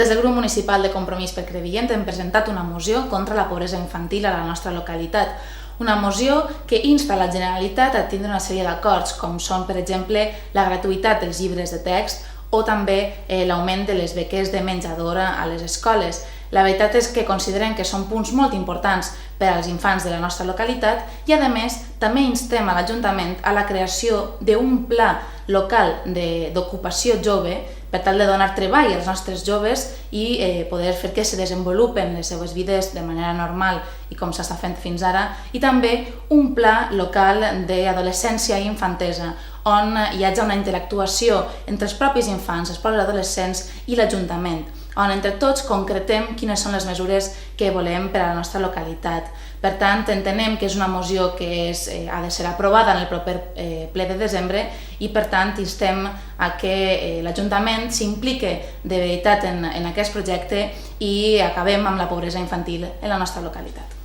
Des del grup municipal de Compromís per Crevillent hem presentat una moció contra la pobresa infantil a la nostra localitat. Una moció que insta la Generalitat a tindre una sèrie d'acords, com són, per exemple, la gratuïtat dels llibres de text o també l'augment de les beques de menjador a les escoles. La veritat és que considerem que són punts molt importants per als infants de la nostra localitat i, a més, també instem a l'Ajuntament a la creació d'un pla local d'ocupació jove per tal de donar treball als nostres joves i poder fer que se desenvolupen les seves vides de manera normal i com s'està fent fins ara, i també un pla local d'adolescència i infantesa on hi hagi una interactuació entre els propis infants, els propis adolescents i l'Ajuntament, on entre tots concretem quines són les mesures que volem per a la nostra localitat. Per tant, entenem que és una moció que ha de ser aprovada en el proper ple de desembre i, per tant, instem a que l'Ajuntament s'implique de veritat en aquest projecte i acabem amb la pobresa infantil en la nostra localitat.